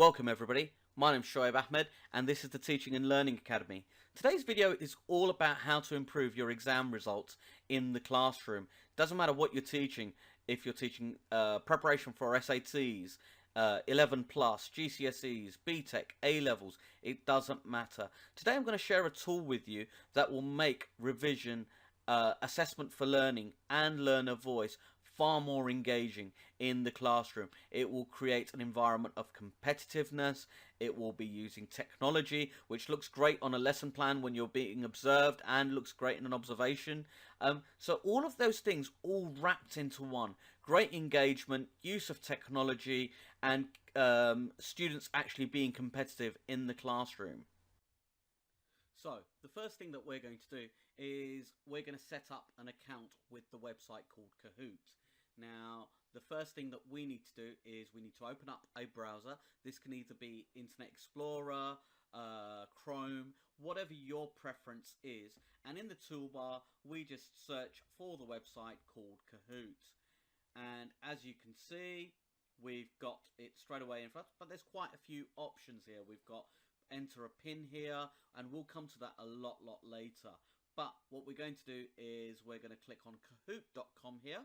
Welcome everybody, my name's Shoaib Ahmed and this is the Teaching and Learning Academy. Today's video is all about how to improve your exam results in the classroom. Doesn't matter what you're teaching, if you're teaching preparation for SATs, 11 plus, GCSEs, BTEC, A-levels, it doesn't matter. Today I'm going to share a tool with you that will make revision, assessment for learning and learner voice far more engaging in the classroom. It will create an environment of competitiveness. It will be using technology, which looks great on a lesson plan when you're being observed and looks great in an observation. So all of those things all wrapped into one. Great engagement, use of technology, and students actually being competitive in the classroom. So the first thing that we're going to do is we're going to set up an account with the website called Kahoot. Now, the first thing that we need to do is we need to open up a browser. This can either be Internet Explorer, Chrome, whatever your preference is. And in the toolbar, we just search for the website called Kahoot. And as you can see, we've got it straight away in front, but there's quite a few options here. We've got enter a pin here, and we'll come to that a lot later. But what we're going to do is we're going to click on kahoot.com here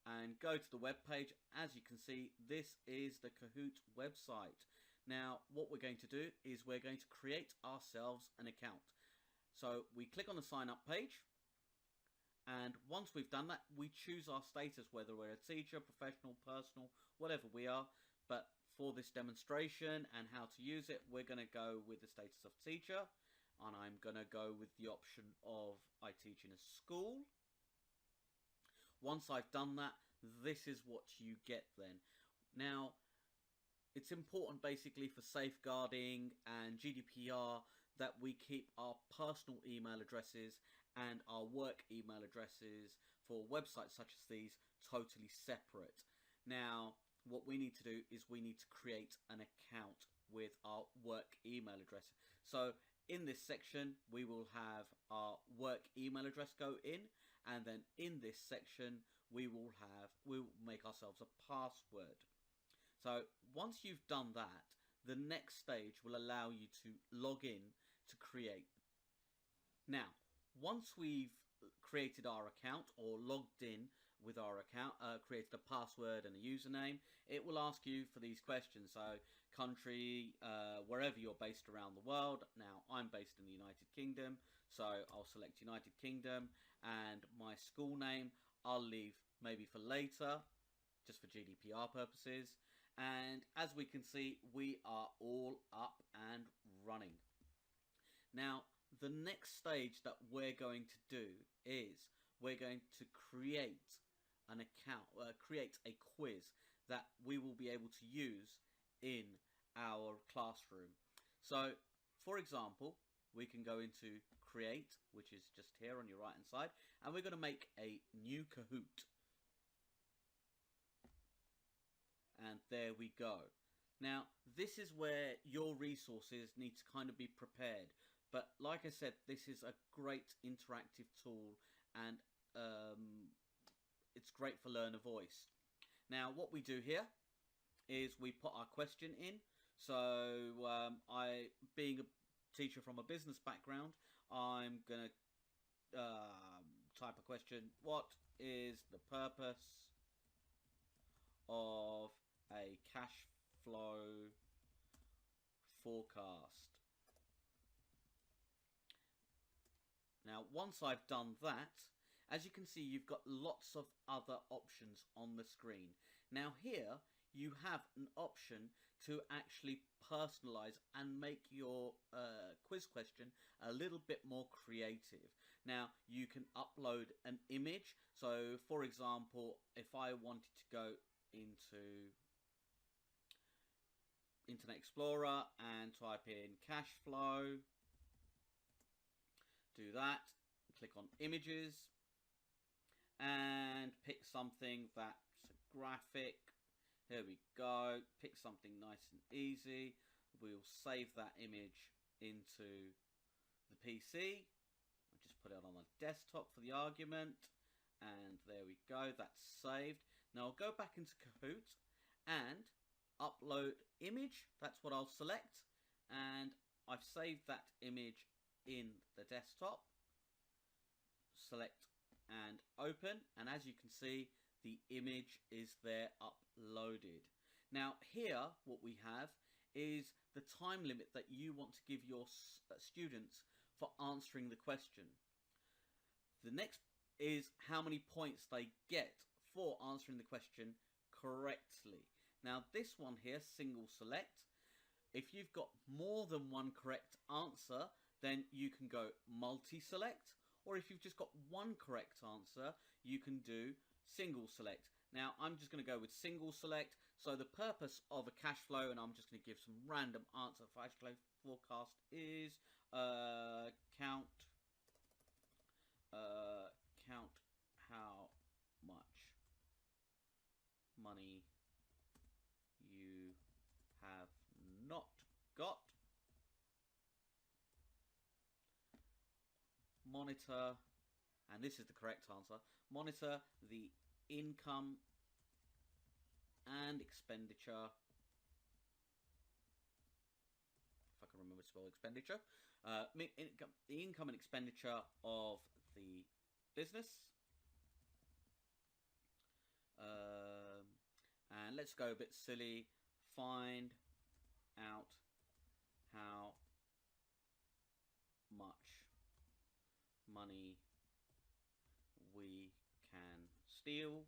and go to the web page. As you can see, this is the Kahoot website. Now, what we're going to do is we're going to create ourselves an account. So we click on the sign up page, and once we've done that, we choose our status, whether we're a teacher, professional, personal, whatever we are. But for this demonstration and how to use it, we're going to go with the status of teacher, and I'm going to go with the option of I teach in a school. Once I've done that, this is what you get then. Now, it's important basically for safeguarding and GDPR that we keep our personal email addresses and our work email addresses for websites such as these totally separate. Now, what we need to do is we need to create an account with our work email address. So in this section, we will have our work email address go in, and then in this section, we'll make ourselves a password. So once you've done that, the next stage will allow you to log in to create. Now, once we've created our account or logged in with our account, created a password and a username, it will ask you for these questions. So country, wherever you're based around the world. Now I'm based in the United Kingdom, so I'll select United Kingdom, and my school name I'll leave maybe for later, just for GDPR purposes. And as we can see, we are all up and running. Now, the next stage that we're going to do is we're going to create an account, create a quiz that we will be able to use in our classroom. So, for example, we can go into create, which is just here on your right hand side, and we're going to make a new Kahoot. And there we go. Now, this is where your resources need to kind of be prepared. But like I said, this is a great interactive tool, and it's great for learner voice. Now, what we do here is we put our question in. So I, being a teacher from a business background, I'm going to type a question. What is the purpose of a cash flow forecast? Now, once I've done that, as you can see, you've got lots of other options on the screen. Now here, you have an option to actually personalize and make your quiz question a little bit more creative. Now, you can upload an image. So, for example, if I wanted to go into Internet Explorer and type in cash flow, do that, click on images, and pick something that's a graphic. Here we go, pick something nice and easy. We'll save that image into the PC. I'll just put it on the desktop for the argument, and there we go, that's saved. Now I'll go back into Kahoot and upload image. That's what I'll select, and I've saved that image in the desktop. Select and open, and as you can see, the image is there uploaded. Now here what we have is the time limit that you want to give your students for answering the question. The next is how many points they get for answering the question correctly. Now this one here, single select, if you've got more than one correct answer, then you can go multi-select, or if you've just got one correct answer, you can do single select. Now I'm just going to go with single select. So the purpose of a cash flow, and I'm just going to give some random answer for cash flow forecast, is count how much money you have not got. Monitor, and this is the correct answer, monitor the income and expenditure, if I can remember to spell expenditure, the income and expenditure of the business. And let's go a bit silly. Find out how much money we can steal.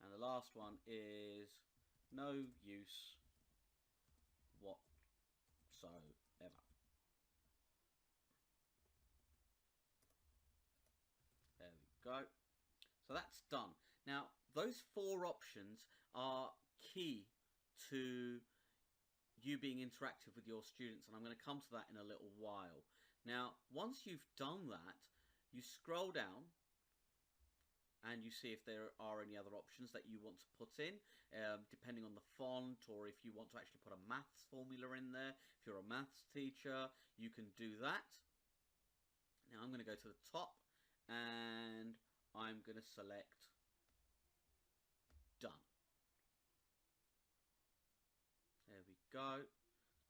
And the last one is no use whatsoever. There we go. So that's done. Now those 4 options are key to you being interactive with your students, and I'm going to come to that in a little while. Now once you've done that, you scroll down and you see if there are any other options that you want to put in, depending on the font, or if you want to actually put a maths formula in there. If you're a maths teacher, you can do that. Now I'm going to go to the top and I'm going to select done. There we go.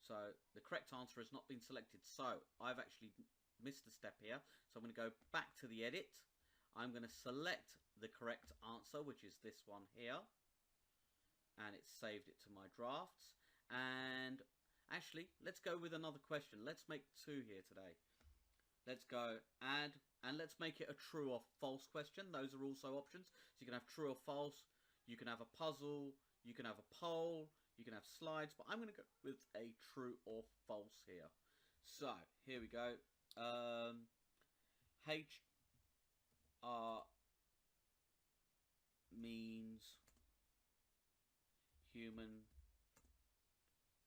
So the correct answer has not been selected, so I've actually missed a step here. So I'm going to go back to the edit. I'm going to select the correct answer, which is this one here, and it's saved it to my drafts. And actually, let's go with another question. Let's make 2 here today. Let's go add, and let's make it a true or false question. Those are also options. So you can have true or false, you can have a puzzle, you can have a poll, you can have slides, but I'm going to go with a true or false here. So here we go. HR means human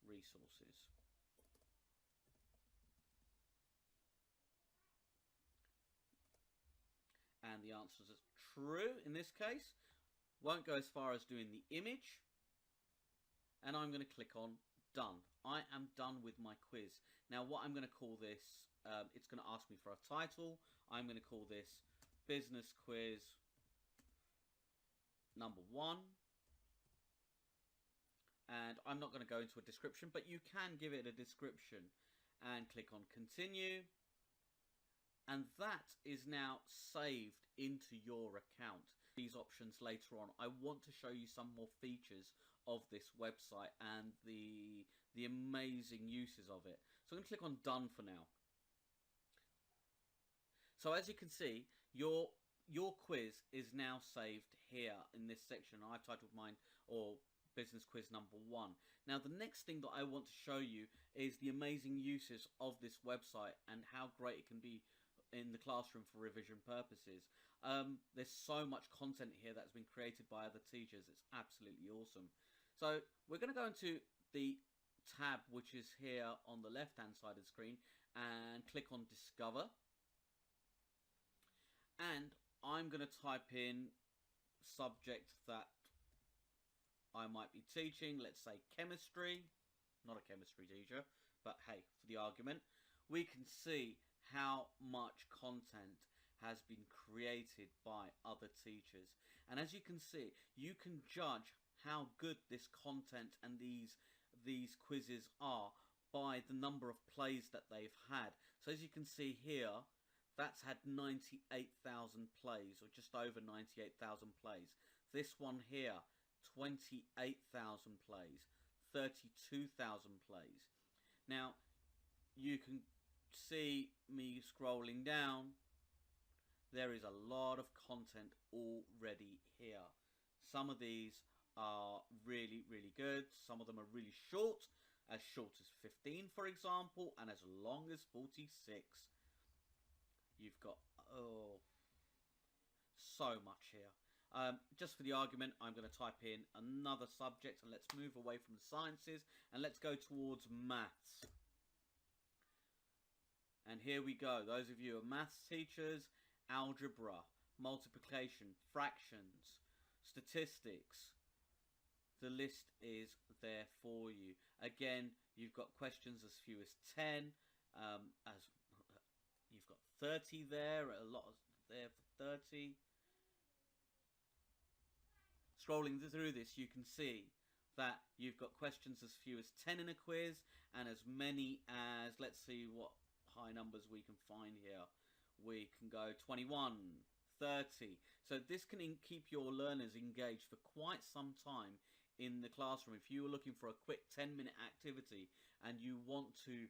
resources. And the answer is true in this case. Won't go as far as doing the image. And I'm going to click on done. I am done with my quiz. Now what I'm going to call this, it's going to ask me for a title. I'm going to call this Business Quiz number 1. And I'm not going to go into a description, but you can give it a description. And click on continue. And that is now saved into your account. These options later on. I want to show you some more features of this website and the amazing uses of it. So I'm going to click on done for now. So as you can see, your quiz is now saved here in this section. I've titled mine, or Business Quiz number 1. Now the next thing that I want to show you is the amazing uses of this website and how great it can be in the classroom for revision purposes. There's so much content here that's been created by other teachers. It's absolutely awesome. So we're going to go into the tab which is here on the left hand side of the screen and click on Discover. And I'm going to type in subject that I might be teaching. Let's say chemistry. Not a chemistry teacher, but hey, for the argument, we can see how much content, has been created by other teachers. And as you can see, you can judge how good this content and these quizzes are by the number of plays that they've had. So as you can see here, that's had 98,000 plays, or just over 98,000 plays. This one here, 28,000 plays, 32,000 plays. Now, you can see me scrolling down. There is a lot of content already here. Some of these are really, really good. Some of them are really short as 15, for example, and as long as 46. You've got, so much here. Just for the argument, I'm going to type in another subject, and let's move away from the sciences and let's go towards maths. And here we go. Those of you who are maths teachers, algebra, multiplication, fractions, statistics, the list is there for you. Again, you've got questions as few as 10, as you've got 30 there, a lot there for 30. Scrolling through this, you can see that you've got questions as few as 10 in a quiz, and as many as, let's see what high numbers we can find here. We can go 21, 30. So this can keep your learners engaged for quite some time in the classroom. If you were looking for a quick 10-minute activity and you want to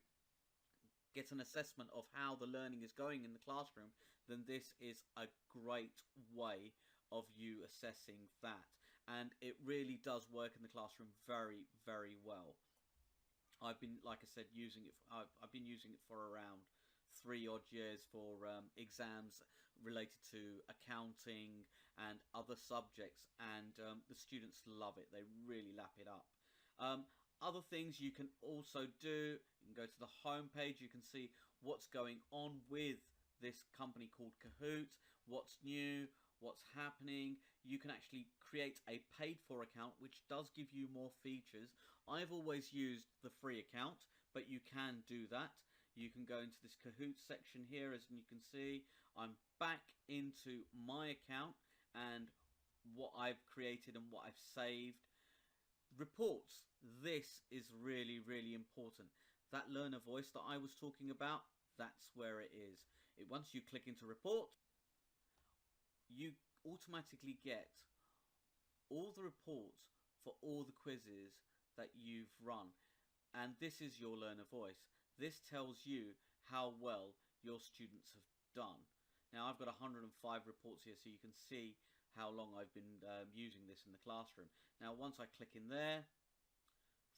get an assessment of how the learning is going in the classroom, then this is a great way of you assessing that. And it really does work in the classroom very, very well. I've been, like I said, using it. I've been using it for around 3 odd years for exams related to accounting and other subjects, and the students love it. They really lap it up. Other things you can also do, you can go to the home page. You can see what's going on with this company called Kahoot, what's new, what's happening. You can actually create a paid for account, which does give you more features. I've always used the free account, but you can do that. You can go into this Kahoot section here. As you can see, I'm back into my account and what I've created and what I've saved. Reports. This is really, really important. That learner voice that I was talking about, that's where it is. Once you click into report, you automatically get all the reports for all the quizzes that you've run. And this is your learner voice. This tells you how well your students have done. Now I've got 105 reports here, so you can see how long I've been using this in the classroom. Now once I click in there,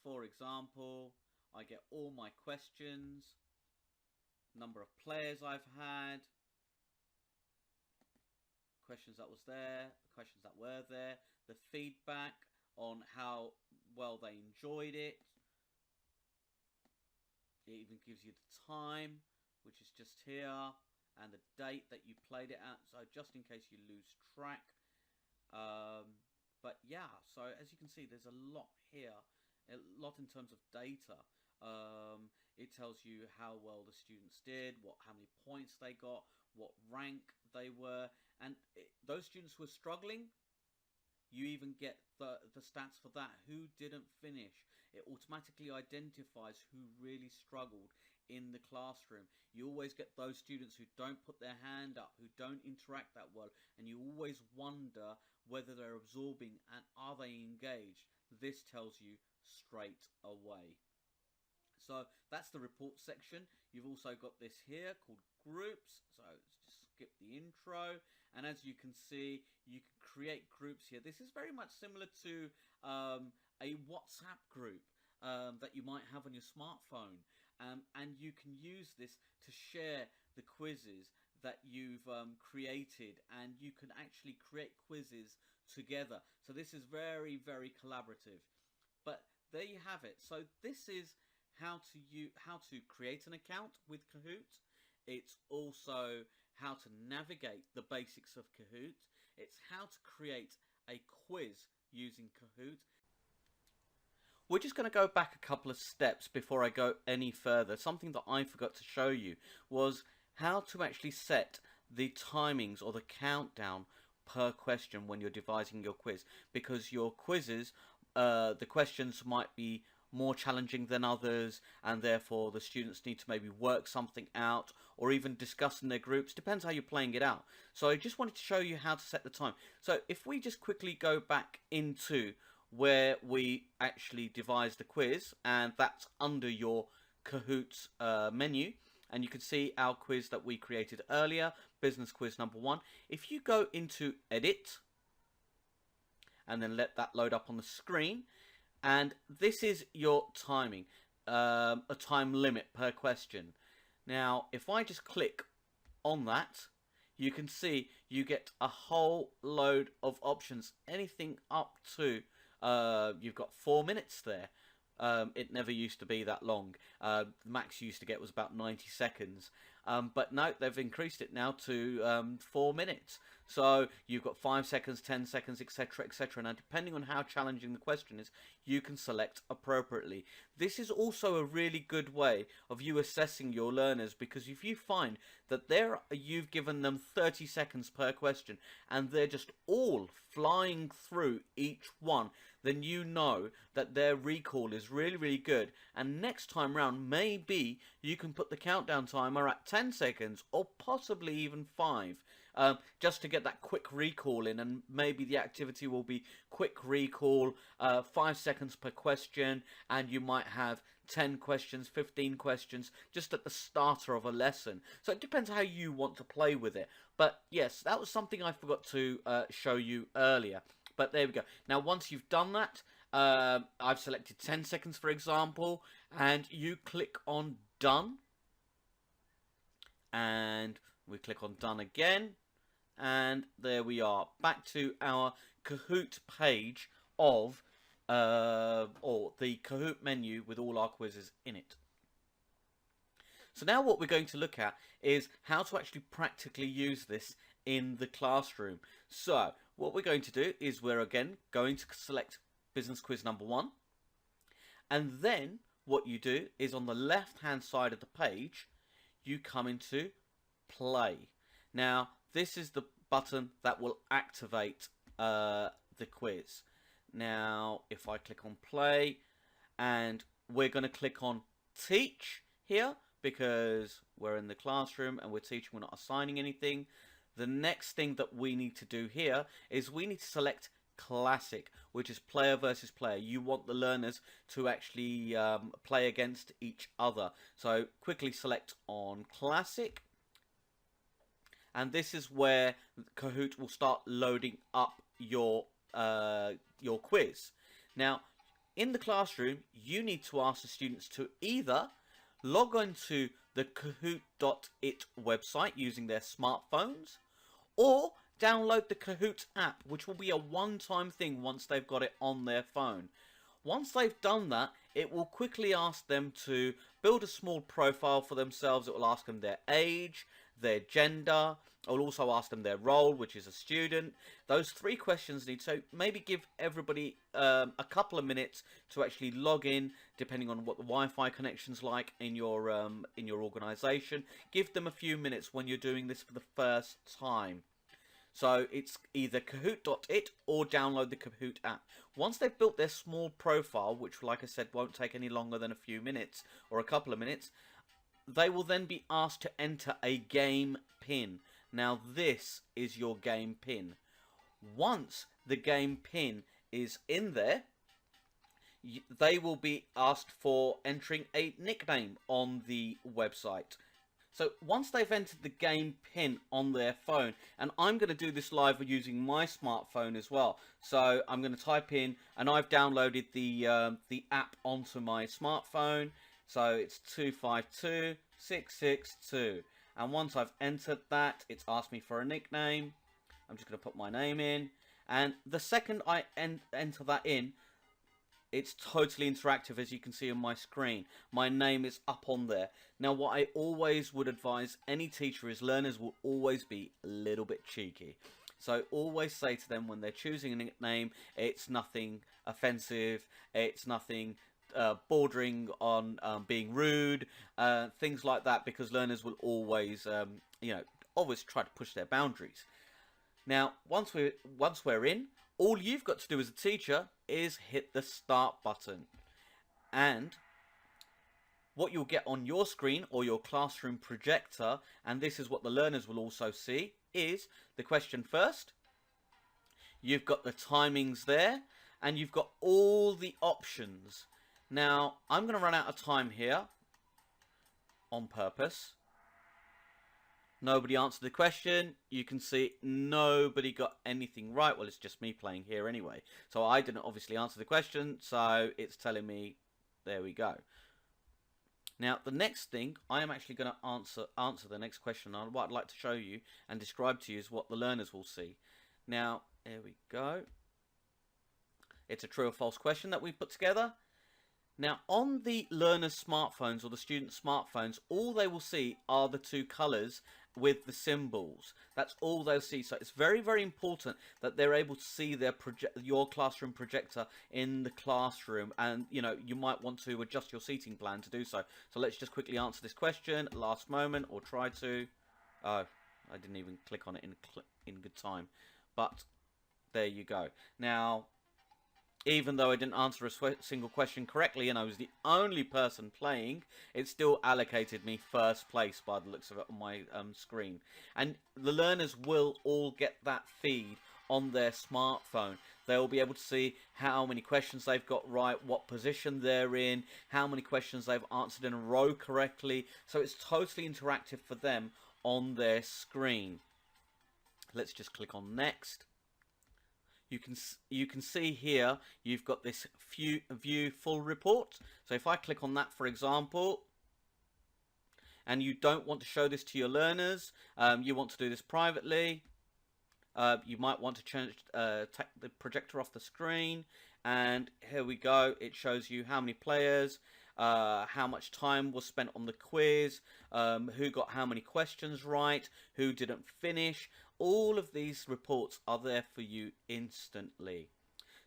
for example, I get all my questions, number of players I've had, questions that was there, questions that were there, the feedback on how well they enjoyed it. It even gives you the time, which is just here, and the date that you played it at, so just in case you lose track. But yeah, so as you can see, there's a lot here, a lot in terms of data. It tells you how well the students did, how many points they got, what rank they were, and those students who were struggling, you even get the stats for that, who didn't finish. It automatically identifies who really struggled in the classroom. You always get those students who don't put their hand up, who don't interact that well, and you always wonder whether they're absorbing and are they engaged. This tells you straight away. So that's the report section. You've also got this here called groups, so let's just skip the intro, and as you can see, you can create groups here. This is very much similar to a WhatsApp group that you might have on your smartphone, and you can use this to share the quizzes that you've created, and you can actually create quizzes together. So this is very, very collaborative. But there you have it. So this is how to create an account with Kahoot. It's also how to navigate the basics of Kahoot. It's how to create a quiz using Kahoot. We're just going to go back a couple of steps before I go any further. Something that I forgot to show you was how to actually set the timings or the countdown per question when you're devising your quiz, because your quizzes, the questions might be more challenging than others, and therefore the students need to maybe work something out or even discuss in their groups. Depends how you're playing it out. So I just wanted to show you how to set the time. So if we just quickly go back into where we actually devised the quiz, and that's under your Kahoot menu, and you can see our quiz that we created earlier, business quiz number 1. If you go into edit and then let that load up on the screen, and this is your timing, a time limit per question. Now if I just click on that, you can see you get a whole load of options, anything up to you've got 4 minutes there. It never used to be that long. The max you used to get was about 90 seconds. But no, they've increased it now to 4 minutes. So you've got 5 seconds, 10 seconds, etc., etc. Now, depending on how challenging the question is, you can select appropriately. This is also a really good way of you assessing your learners, because if you find that you've given them 30 seconds per question and they're just all flying through each one, then you know that their recall is really, really good. And next time round, maybe you can put the countdown timer at 10 seconds or possibly even 5. Just to get that quick recall in, and maybe the activity will be quick recall, 5 seconds per question, and you might have 10 questions, 15 questions just at the starter of a lesson. So it depends how you want to play with it. But yes, that was something I forgot to show you earlier. But there we go. Now once you've done that, I've selected 10 seconds for example, and you click on done, and we click on done again, and there we are, back to our Kahoot page of or the Kahoot menu with all our quizzes in it. So now what we're going to look at is how to actually practically use this in the classroom. So what we're going to do is we're again going to select business quiz number 1, and then what you do is on the left hand side of the page you come into play. Now this is the button that will activate the quiz. Now if I click on play, and we're going to click on teach here because we're in the classroom and we're teaching, we're not assigning anything. The next thing that we need to do here is we need to select classic, which is player versus player. You want the learners to actually play against each other. So quickly select on classic, and this is where Kahoot will start loading up your quiz. Now in the classroom you need to ask the students to either log on to the Kahoot.it website using their smartphones, or download the Kahoot app, which will be a one-time thing once they've got it on their phone. Once they've done that, it will quickly ask them to build a small profile for themselves. It will ask them their age, their gender. It will also ask them their role, which is a student. Those 3 questions need to maybe give everybody a couple of minutes to actually log in, depending on what the Wi-Fi connection's like in your organisation. Give them a few minutes when you're doing this for the first time. So it's either Kahoot.it or download the Kahoot app. Once they've built their small profile, which like I said won't take any longer than a few minutes or a couple of minutes, they will then be asked to enter a game pin. Now this is your game pin. Once the game pin is in there, they will be asked for entering a nickname on the website. So once they've entered the game pin on their phone, and I'm going to do this live using my smartphone as well. So I'm going to type in, and I've downloaded the app onto my smartphone. So it's 252662. And once I've entered that, it's asked me for a nickname. I'm just going to put my name in. And the second I enter that in, it's totally interactive, as you can see on my screen. My name is up on there. Now, what I always would advise any teacher is learners will always be a little bit cheeky. So always say to them when they're choosing a nickname, it's nothing offensive, it's nothing bordering on being rude, things like that, because learners will always, always try to push their boundaries. Now, once we're in, all you've got to do as a teacher is hit the start button. And what you'll get on your screen or your classroom projector, and this is what the learners will also see, is the question first. You've got the timings there, and you've got all the options. Now, I'm going to run out of time here on purpose. Nobody answered the question. You can see nobody got anything right. Well, it's just me playing here anyway. So I didn't obviously answer the question, so it's telling me, there we go. Now, the next thing, I am actually going to answer the next question. And what I'd like to show you and describe to you is what the learners will see. Now, there we go. It's a true or false question that we put together. Now, on the learners' smartphones or the students' smartphones, all they will see are the two colours with the symbols. That's all they'll see. So it's very, very important that they're able to see your classroom projector in the classroom. And, you know, you might want to adjust your seating plan to do so. So let's just quickly answer this question, last moment, or try to. Oh, I didn't even click on it in good time. But there you go. Now, even though I didn't answer a single question correctly and I was the only person playing, it still allocated me first place by the looks of it on my screen. And the learners will all get that feed on their smartphone. They'll be able to see how many questions they've got right, what position they're in, how many questions they've answered in a row correctly. So it's totally interactive for them on their screen. Let's just click on next. You can see here you've got this view full report. So if I click on that, for example, and you don't want to show this to your learners, you want to do this privately, you might want to take the projector off the screen, and here we go. It shows you how many players, how much time was spent on the quiz, who got how many questions right, who didn't finish. All of these reports are there for you instantly.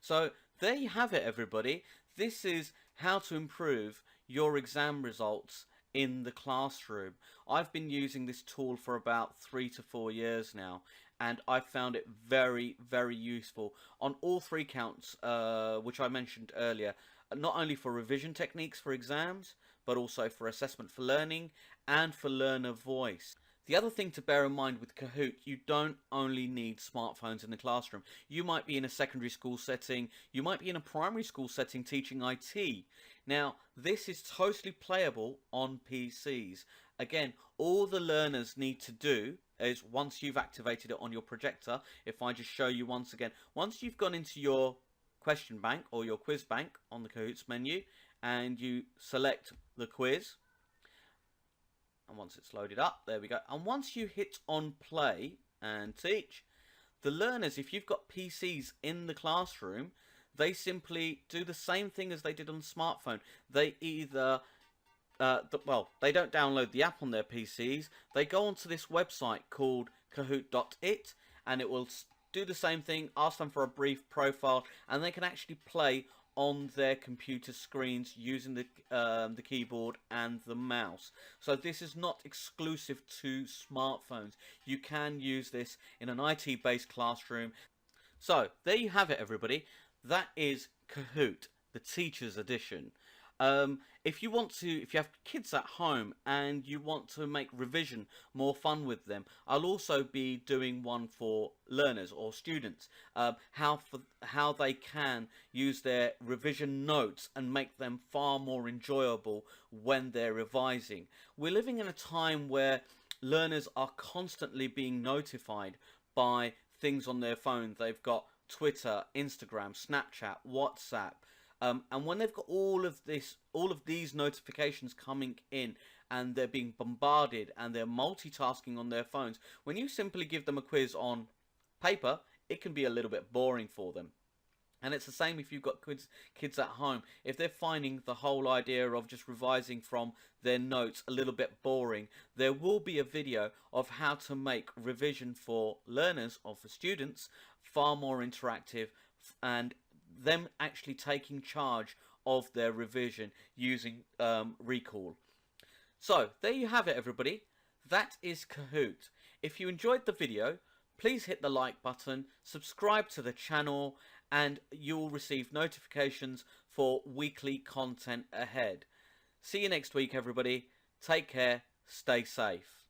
So there you have it, everybody. This is how to improve your exam results in the classroom. I've been using this tool for about 3 to 4 years now, and I found it very, very useful on all 3 counts, which I mentioned earlier. Not only for revision techniques for exams, but also for assessment for learning and for learner voice. The other thing to bear in mind with Kahoot, you don't only need smartphones in the classroom. You might be in a secondary school setting, you might be in a primary school setting teaching IT. Now, this is totally playable on PCs. Again, all the learners need to do is, once you've activated it on your projector, if I just show you once again, once you've gone into your question bank or your quiz bank on the Kahoots menu and you select the quiz, and once it's loaded up, there we go, and once you hit on play and teach, the learners, if you've got PCs in the classroom, they simply do the same thing as they did on the smartphone. They either they don't download the app on their PCs, they go onto this website called kahoot.it, and it will do the same thing, ask them for a brief profile, and they can actually play on their computer screens using the keyboard and the mouse. So this is not exclusive to smartphones. You can use this in an IT-based classroom. So there you have it, everybody. That is Kahoot, the Teacher's Edition. If you have kids at home and you want to make revision more fun with them, I'll also be doing one for learners or students, how they can use their revision notes and make them far more enjoyable when they're revising. We're living in a time where learners are constantly being notified by things on their phone. They've got Twitter, Instagram, Snapchat, WhatsApp. And when they've got all of these notifications coming in and they're being bombarded and they're multitasking on their phones, when you simply give them a quiz on paper, it can be a little bit boring for them. And it's the same if you've got kids at home. If they're finding the whole idea of just revising from their notes a little bit boring, there will be a video of how to make revision for learners or for students far more interactive, and them actually taking charge of their revision using recall. So there you have it, everybody. That is Kahoot. If you enjoyed the video, please hit the like button, subscribe to the channel, and you'll receive notifications for weekly content ahead. See you next week, everybody. Take care. Stay safe.